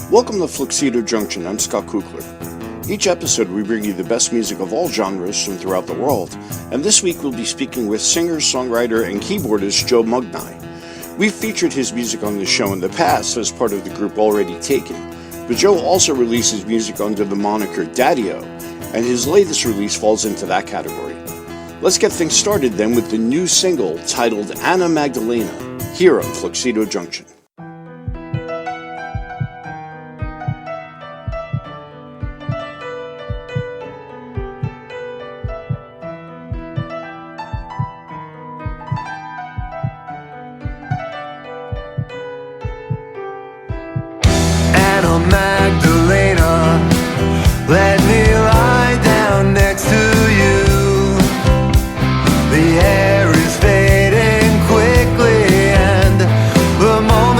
Welcome to Fluxedo Junction. I'm Scott Kuchler. Each episode we bring you the best music of all genres from throughout the world, and this week we'll be speaking with singer-songwriter and keyboardist Joe Mugnai. We've featured his music on the show in the past as part of the group Already Taken, but Joe also releases music under the moniker Dadio, and his latest release falls into that category. Let's get things started then with the new single titled Anna Magdalena, here on Fluxedo Junction. Anna Magdalena, let me lie down next to you. The air is fading quickly and the moment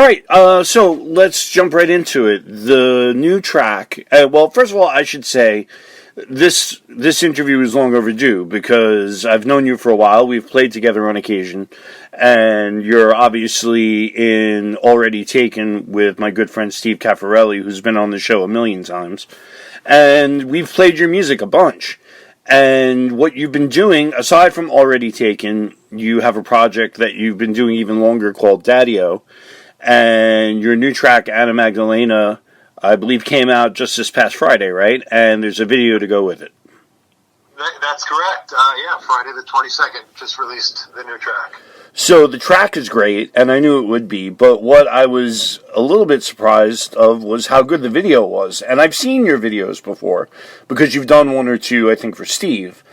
right, so let's jump right into it. The new track. Well, first of all, I should say this interview is long overdue because I've known you for a while. We've played together on occasion, and you're obviously in Already Taken with my good friend Steve Caffarelli, who's been on the show a million times, and we've played your music a bunch. And what you've been doing, aside from Already Taken, you have a project that you've been doing even longer called Dadio. And your new track, Anna Magdalena, I believe came out just this past Friday, right? And there's a video to go with it. That's correct. Friday the 22nd, just released the new track. So the track is great, and I knew it would be, but what I was a little bit surprised of was how good the video was. And I've seen your videos before, because you've done one or two, I think, for Steve.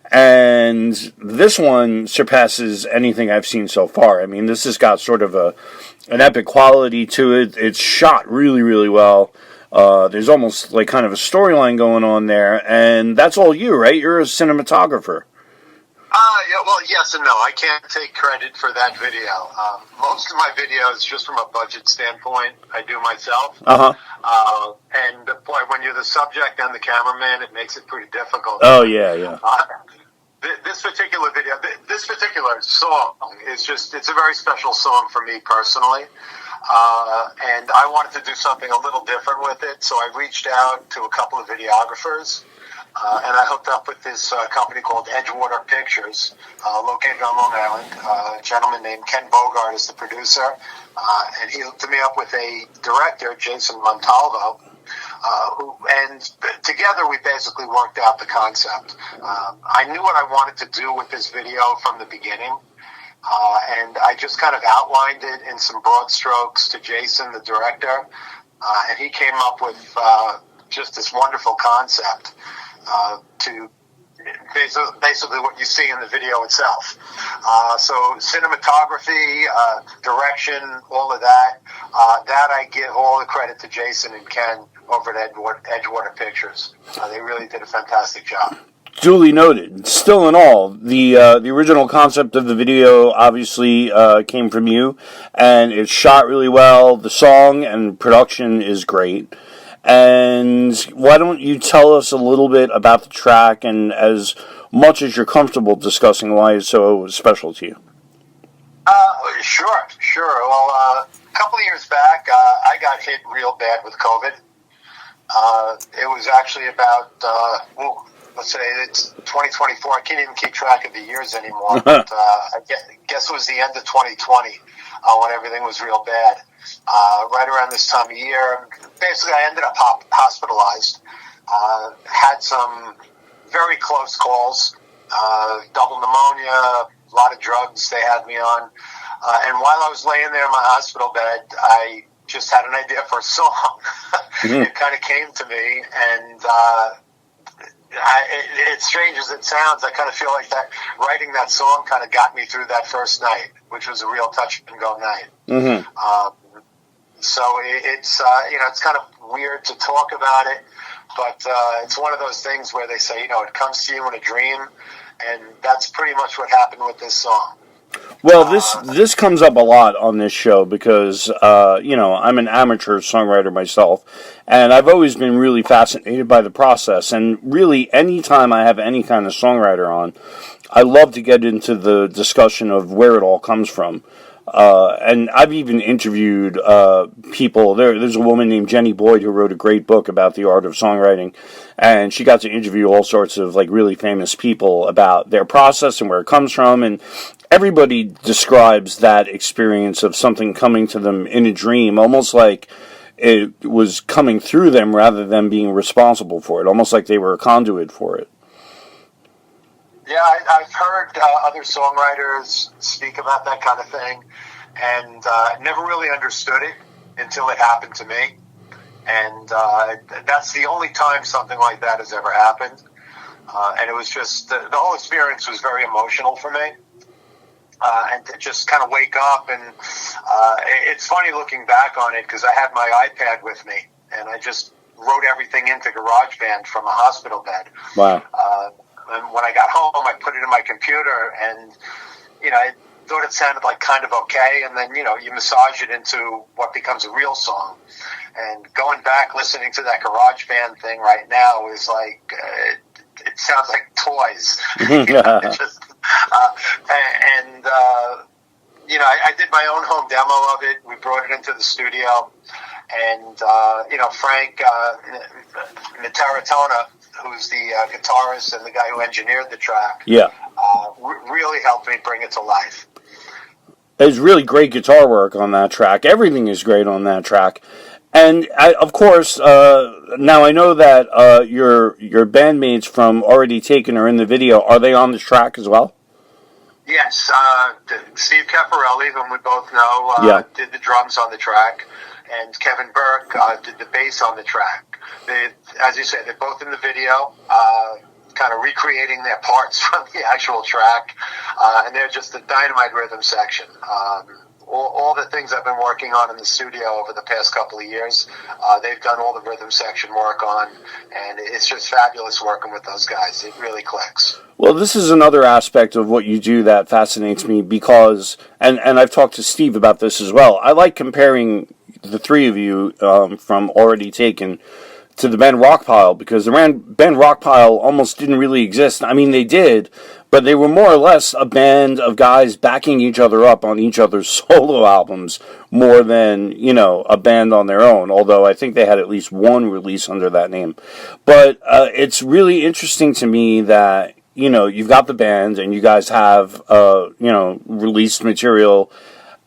And this one surpasses anything I've seen so far. I mean, this has got sort of an epic quality to it. It's shot really, really well. There's almost like kind of a storyline going on there, and that's all you, right? You're a cinematographer. Yes and no. I can't take credit for that video. Most of my videos, just from a budget standpoint, I do myself. And boy, when you're the subject and the cameraman, it makes it pretty difficult. Oh, yeah. This particular video, this particular song is it's a very special song for me personally. And I wanted to do something a little different with it, so I reached out to a couple of videographers, and I hooked up with this company called Edgewater Pictures, located on Long Island. A gentleman named Ken Bogart is the producer, and he hooked me up with a director, Jason Montalvo, and together we basically worked out the concept. I knew what I wanted to do with this video from the beginning, and I just kind of outlined it in some broad strokes to Jason, the director, and he came up with just this wonderful concept to basically what you see in the video itself. So cinematography, direction, all of that, that I give all the credit to Jason and Ken over at Edgewater Pictures. They really did a fantastic job. Duly noted. Still in all, the original concept of the video obviously came from you, and it's shot really well. The song and production is great. And why don't you tell us a little bit about the track, and as much as you're comfortable discussing why it's so special to you? Sure. Well, a couple of years back, I got hit real bad with COVID. It was actually about, let's say it's 2024. I can't even keep track of the years anymore. But I guess it was the end of 2020 when everything was real bad. Right around this time of year, basically I ended up hospitalized. Had some very close calls, double pneumonia, a lot of drugs they had me on. And while I was laying there in my hospital bed, I just had an idea for a song. It kind of came to me, and it's strange as it sounds, I kind of feel like that writing that song kind of got me through that first night, which was a real touch and go night. So it's kind of weird to talk about it, but it's one of those things where they say, it comes to you in a dream, and that's pretty much what happened with this song. Well, this comes up a lot on this show because, I'm an amateur songwriter myself, and I've always been really fascinated by the process. And really, anytime I have any kind of songwriter on, I love to get into the discussion of where it all comes from. And I've even interviewed people. There's a woman named Jenny Boyd who wrote a great book about the art of songwriting, and she got to interview all sorts of really famous people about their process and where it comes from, and everybody describes that experience of something coming to them in a dream, almost like it was coming through them rather than being responsible for it, almost like they were a conduit for it. Yeah, I've heard other songwriters speak about that kind of thing, and never really understood it until it happened to me. And that's the only time something like that has ever happened. And it was just, the whole experience was very emotional for me. And to just kind of wake up, and it's funny looking back on it because I had my iPad with me, and I just wrote everything into GarageBand from a hospital bed. Wow. And when I got home, I put it in my computer, and, thought it sounded like kind of okay, and then, you massage it into what becomes a real song. And going back, listening to that garage band thing right now is like, it sounds like toys. I did my own home demo of it. We brought it into the studio, and Frank Nataratona, who's the guitarist and the guy who engineered the track, really helped me bring it to life. There's really great guitar work on that track. Everything is great on that track. And, of course, now I know that your bandmates from Already Taken are in the video. Are they on this track as well? Yes. Steve Caffarelli, whom we both know, did the drums on the track. And Kevin Burke did the bass on the track. As you said, they're both in the video, kind of recreating their parts from the actual track. And they're just the dynamite rhythm section. All the things I've been working on in the studio over the past couple of years, they've done all the rhythm section work on, and it's just fabulous working with those guys. It really clicks. Well, this is another aspect of what you do that fascinates me because, and I've talked to Steve about this as well, I like comparing the three of you from Already Taken to the band Rockpile, because the band Rockpile almost didn't really exist. I mean, they did, but they were more or less a band of guys backing each other up on each other's solo albums more than, a band on their own, although I think they had at least one release under that name. But it's really interesting to me that, you've got the band and you guys have, released material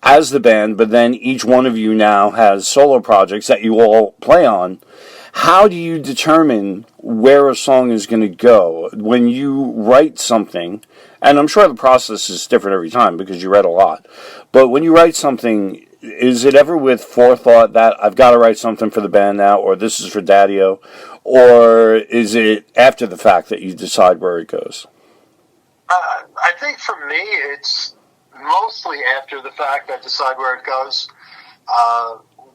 as the band, but then each one of you now has solo projects that you all play on. How do you determine where a song is going to go when you write something? And I'm sure the process is different every time because you read a lot. But when you write something, is it ever with forethought that I've got to write something for the band now, or this is for Dadio? Or is it after the fact that you decide where it goes? I think for me, it's mostly after the fact I decide where it goes.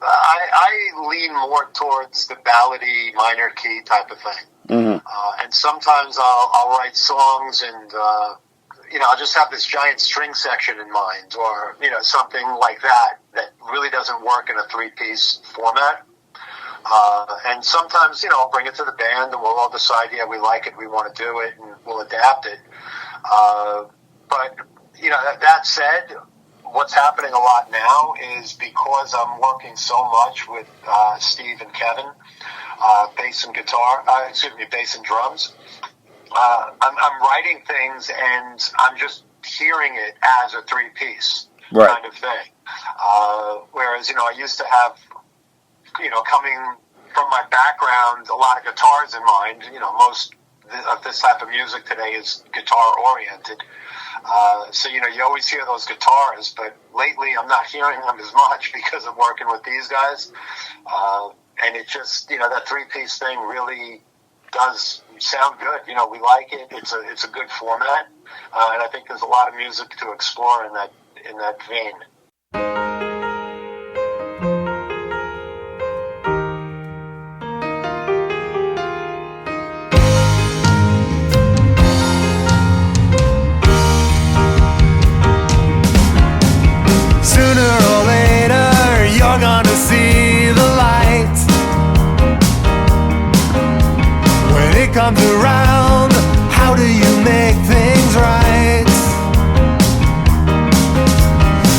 I lean more towards the ballady minor key type of thing. Mm-hmm. And sometimes I'll write songs and, I'll just have this giant string section in mind or, something like that really doesn't work in a 3-piece format. And sometimes, I'll bring it to the band and we'll all decide, we like it, we want to do it, and we'll adapt it. But, that said, what's happening a lot now is because I'm working so much with Steve and Kevin, bass and drums. I'm writing things and I'm just hearing it as a 3-piece kind of thing. Whereas, I used to have, coming from my background, a lot of guitars in mind. Most of this type of music today is guitar oriented. So, you always hear those guitars, but lately I'm not hearing them as much because of working with these guys. And it just, that 3-piece thing really does sound good. We like it. It's a good format. And I think there's a lot of music to explore in that vein. Sooner or later, you're gonna see the light. When it comes around, how do you make things right?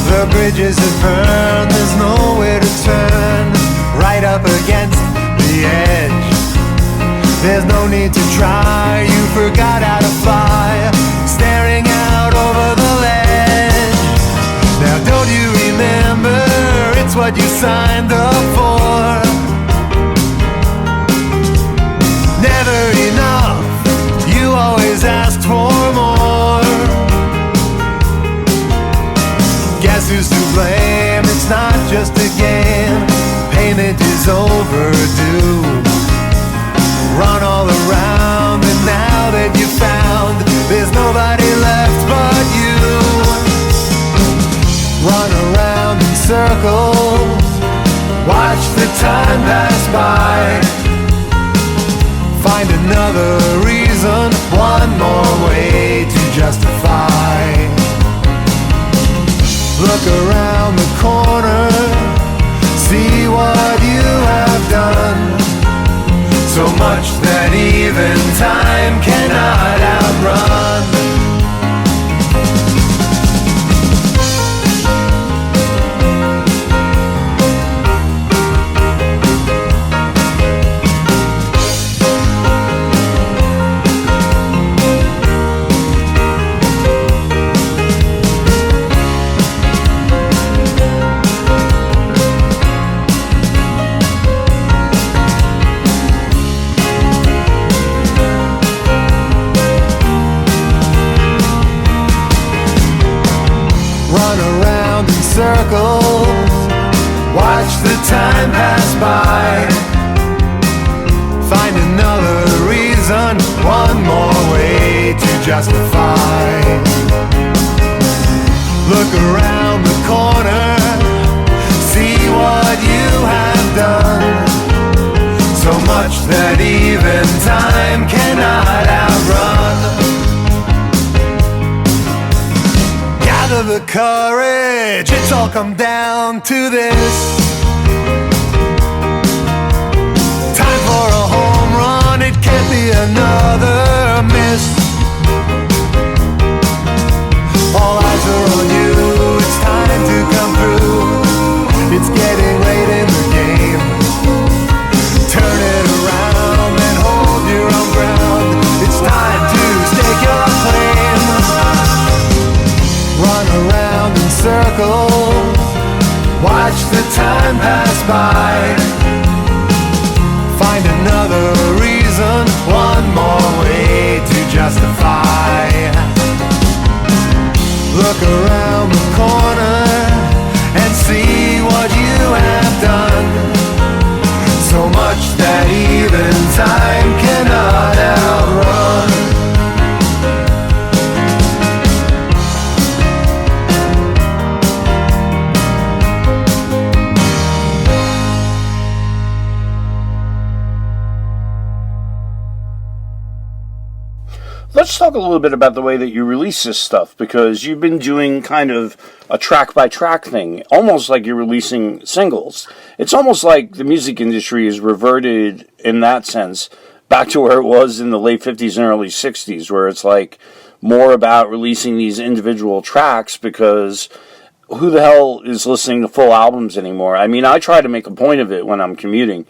The bridges have burned, there's nowhere to turn. Right up against the edge, there's no need to try. You forgot how to fly, staring out over the ledge. Now don't you remember, it's what you signed up for. Never enough, you always asked for more. Guess who's to blame, it's not just a game. Payment is overdue. Run all around, and now that you found there's nobody left but you. Run around in circles, watch the time pass by. Find another reason, one more way to justify. Look around the corner, see what you have done. So much that even time cannot outrun. Circles, watch the time pass by. Find another reason, one more way to justify. Look around the corner, see what you have done. So much that even time cannot outrun. Gather the courage, it's all come down to this. Time for a home run, it can't be another miss. All eyes are on you, it's time to come through. It's getting late in the game. Turn it around and hold your own ground. It's time to stake your claim. Run around in circles, watch the time pass by. Find another reason, one more way to justify. Look around the corner and see what you have done. So much that even time cannot outrun. Let's talk a little bit about the way that you release this stuff, because you've been doing kind of a track-by-track thing, almost like you're releasing singles. It's almost like the music industry is reverted, in that sense, back to where it was in the late 50s and early 60s, where it's like more about releasing these individual tracks, because who the hell is listening to full albums anymore? I mean, I try to make a point of it when I'm commuting,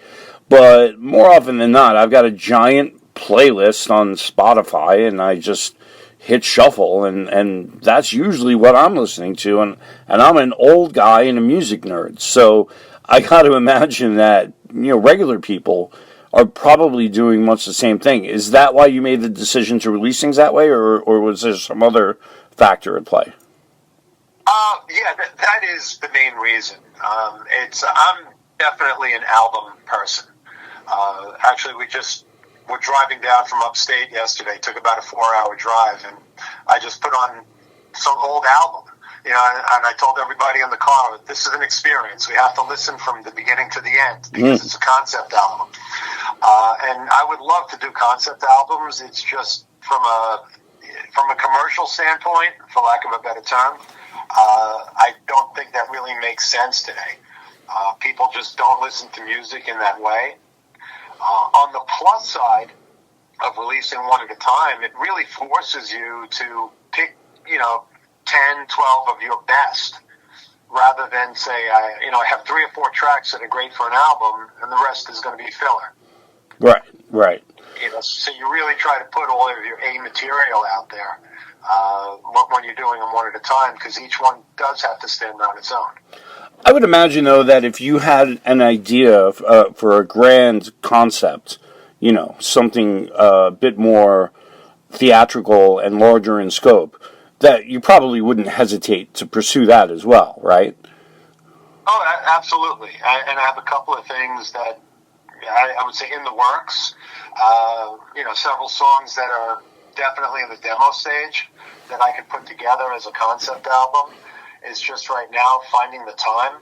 but more often than not, I've got a giant playlist on Spotify and I just hit shuffle, and that's usually what I'm listening to, and I'm an old guy and a music nerd, so I got to imagine that, regular people are probably doing much the same thing. Is that why you made the decision to release things that way, or was there some other factor at play? Yeah, that is the main reason. I'm definitely an album person. Actually, we're driving down from upstate yesterday. Took about a 4-hour drive, and I just put on some old album. And I told everybody in the car, this is an experience. We have to listen from the beginning to the end because it's a concept album. And I would love to do concept albums. It's just from a commercial standpoint, for lack of a better term, I don't think that really makes sense today. People just don't listen to music in that way. On the plus side of releasing one at a time, it really forces you to pick, 10, 12 of your best, rather than say, I have 3 or 4 tracks that are great for an album, and the rest is going to be filler. Right. So you really try to put all of your A material out there when you're doing them one at a time, because each one does have to stand on its own. I would imagine, though, that if you had an idea for a grand concept, something a bit more theatrical and larger in scope, that you probably wouldn't hesitate to pursue that as well, right? Oh, absolutely. And I have a couple of things that I would say in the works. Several songs that are definitely in the demo stage that I could put together as a concept album. It's just right now finding the time.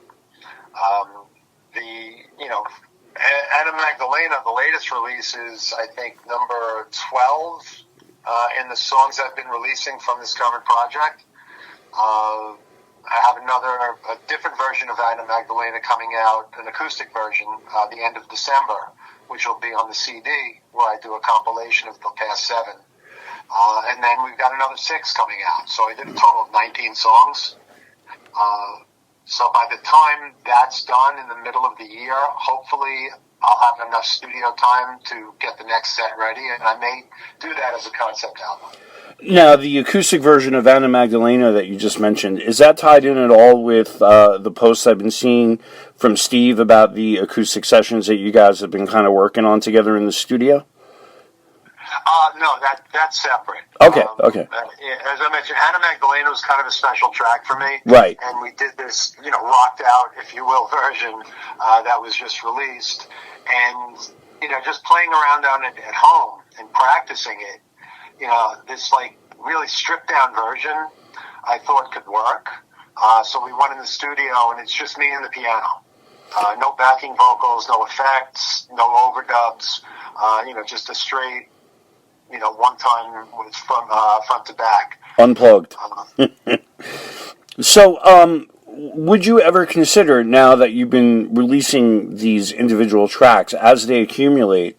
Anna Magdalena, the latest release, is, I think, number 12 in the songs I've been releasing from this current project. I have a different version of Anna Magdalena coming out, an acoustic version, the end of December, which will be on the CD, where I do a compilation of the past 7. And then we've got another 6 coming out. So I did a total of 19 songs. So by the time that's done in the middle of the year, hopefully I'll have enough studio time to get the next set ready, and I may do that as a concept album. Now, the acoustic version of Anna Magdalena that you just mentioned, is that tied in at all with the posts I've been seeing from Steve about the acoustic sessions that you guys have been kind of working on together in the studio? No, that's separate. Okay. As I mentioned, Anna Magdalena was kind of a special track for me. Right. And we did this, rocked out, if you will, version that was just released. And, just playing around on it at home and practicing it, this really stripped down version I thought could work. So we went in the studio and it's just me and the piano. No backing vocals, no effects, no overdubs, just a straight, one time was from front to back. Unplugged. So, would you ever consider, now that you've been releasing these individual tracks, as they accumulate,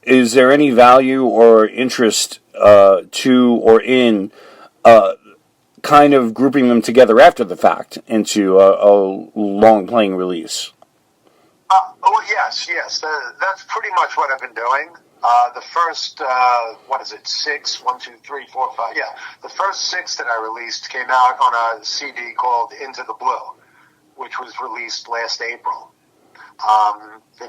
is there any value or interest to or in kind of grouping them together after the fact into a long-playing release? Yes. That's pretty much what I've been doing. The first, 6? 1, 2, 3, 4, 5. Yeah, the first 6 that I released came out on a CD called Into the Blue, which was released last April. The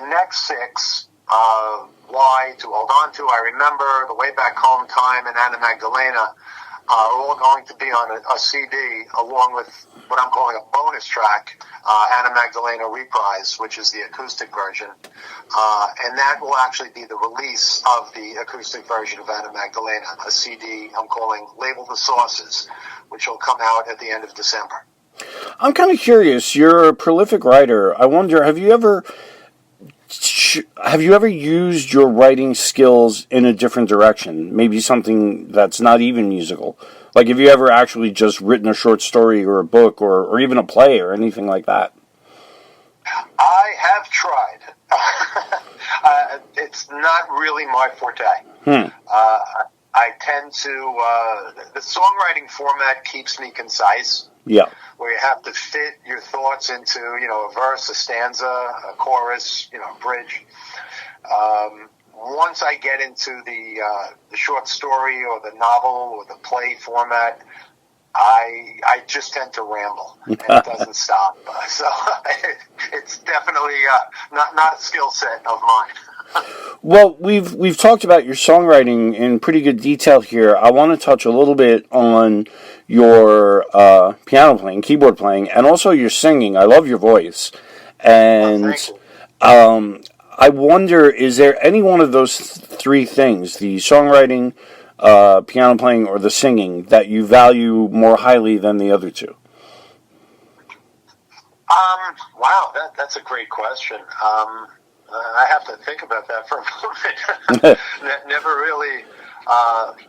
next 6, Why, To Hold On To, I Remember, The Way Back Home, Time, and Anna Magdalena, are all going to be on a CD, along with what I'm calling a bonus track, Anna Magdalena Reprise, which is the acoustic version. And that will actually be the release of the acoustic version of Anna Magdalena, a CD I'm calling Label the Sauces, which will come out at the end of December. I'm kind of curious. You're a prolific writer. I wonder, have you ever used your writing skills in a different direction? Maybe something that's not even musical. Like, have you ever actually just written a short story or a book or even a play or anything like that? I have tried. It's not really my forte. I tend to... the songwriting format keeps me concise. Yeah. Where you have to fit your thoughts into, a verse, a stanza, a chorus, a bridge. Once I get into the short story or the novel or the play format, I just tend to ramble, and it doesn't stop. So it's definitely not a skill set of mine. Well, we've talked about your songwriting in pretty good detail here. I want to touch a little bit on your piano playing, keyboard playing, and also your singing. I love your voice. And I wonder, is there any one of those 3 things, the songwriting, piano playing, or the singing, that you value more highly than the other 2? Wow, that's a great question. I have to think about that for a moment. Never really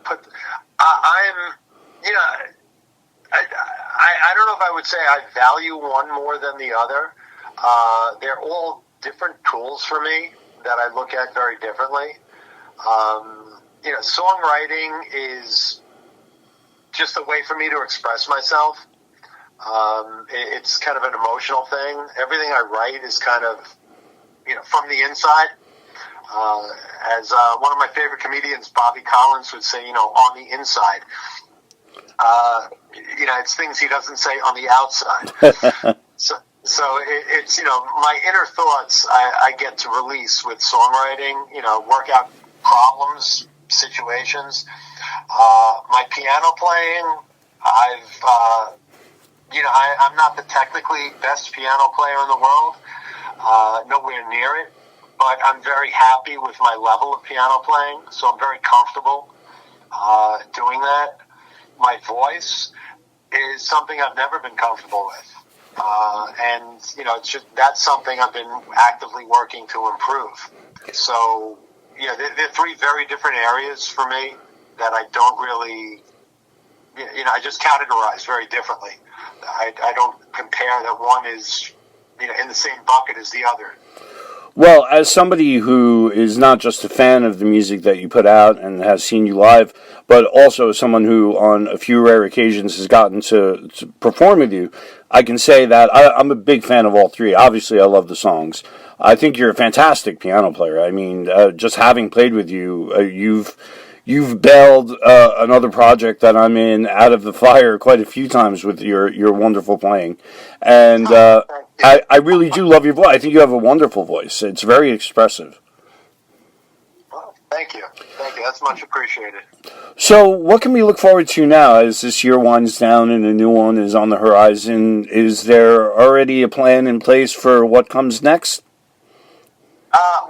put... I don't know if I would say I value one more than the other. They're all different tools for me that I look at very differently. Songwriting is just a way for me to express myself. It's kind of an emotional thing. Everything I write is kind of, from the inside. As one of my favorite comedians, Bobby Collins, would say, on the inside. It's things he doesn't say on the outside. So it's, my inner thoughts I get to release with songwriting, work out problems, situations. My piano playing, I'm not the technically best piano player in the world, nowhere near it, but I'm very happy with my level of piano playing, so I'm very comfortable doing that. My voice is something I've never been comfortable with. And that's something I've been actively working to improve. So, they're 3 very different areas for me that I don't really, I just categorize very differently. I don't compare that one is, in the same bucket as the other. Well, as somebody who is not just a fan of the music that you put out and has seen you live, but also someone who on a few rare occasions has gotten to perform with you, I can say that I'm a big fan of all three. Obviously, I love the songs. I think you're a fantastic piano player. I mean, just having played with you, you've bailed another project that I'm in out of the fire quite a few times with your wonderful playing. And I really do love your voice. I think you have a wonderful voice. It's very expressive. Well, thank you. That's much appreciated. So what can we look forward to now as this year winds down and a new one is on the horizon? Is there already a plan in place for what comes next?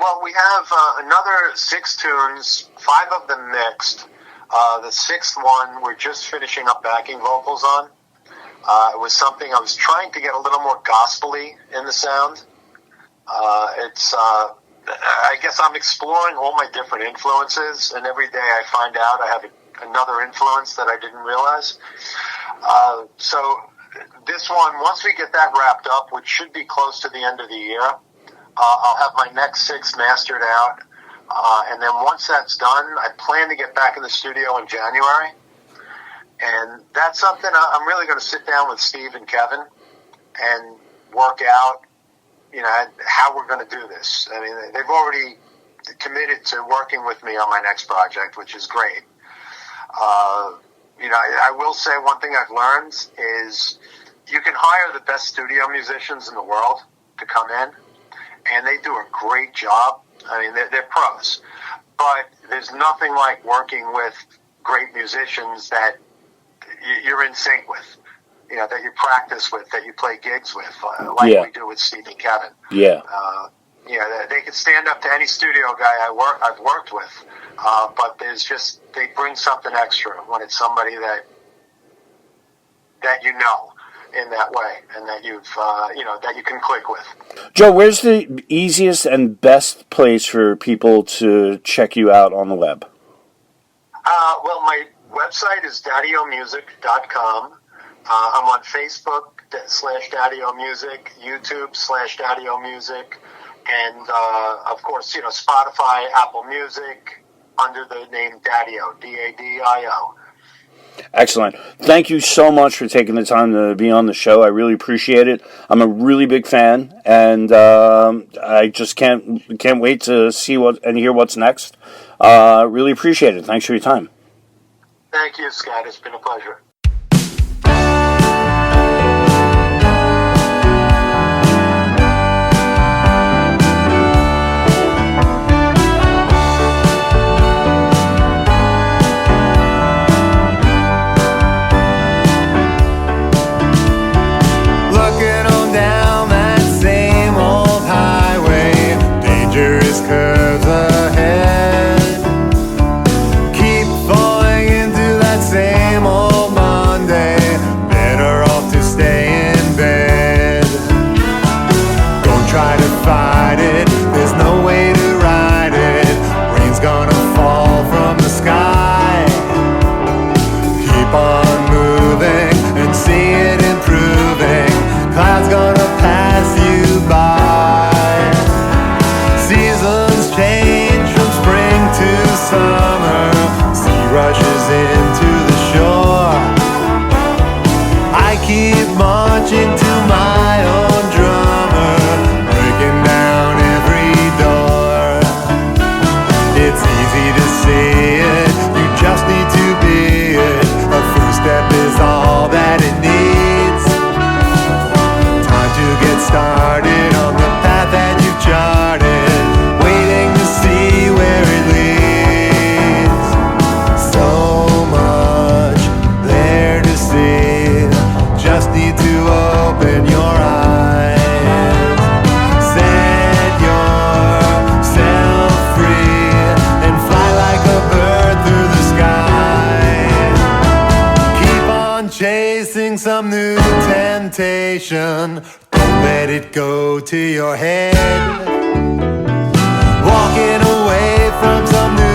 Well, we have another 6 tunes, 5 of them mixed. The 6th one we're just finishing up backing vocals on. It was something I was trying to get a little more gospel-y in the sound. I guess I'm exploring all my different influences, and every day I find out I have another influence that I didn't realize. So this one, once we get that wrapped up, which should be close to the end of the year, I'll have my next 6 mastered out. And then once that's done, I plan to get back in the studio in January. And that's something I'm really going to sit down with Steve and Kevin and work out, how we're going to do this. I mean, they've already committed to working with me on my next project, which is great. I will say one thing I've learned is you can hire the best studio musicians in the world to come in, and they do a great job. I mean, they're pros. But there's nothing like working with great musicians that you're in sync with, that you practice with, that you play gigs with, we do with Steve and Kevin. Yeah. They could stand up to any studio guy I've worked with, but they bring something extra when it's somebody that in that way, and that that you can click with. Joe, where's the easiest and best place for people to check you out on the web? Well, my website is dadiomusic.com. I'm on Facebook /Dadio Music, YouTube /Dadio Music, and of course, Spotify, Apple Music, under the name Dadio, Dadio. Excellent. Thank you so much for taking the time to be on the show. I really appreciate it. I'm a really big fan, and I just can't wait to see and hear what's next. Really appreciate it. Thanks for your time. Thank you, Scott. It's been a pleasure. Curves ahead, keep falling into that same old Monday. Better off to stay in bed. Don't try to fight it, there's no way to ride it. Rain's gonna fall from the sky. Keep on moving and see it improving. Clouds gonna pass you by. Seasons change from spring to summer. Sea rushes into the shore. I keep marching to my own drummer, breaking down every door. It's easy to see it, you just need to be it. A first step is all that it needs. Time to get started on the path that you've charted. Open your eyes, set yourself free, and fly like a bird through the sky. Keep on chasing some new temptation, don't let it go to your head. Walking away from some new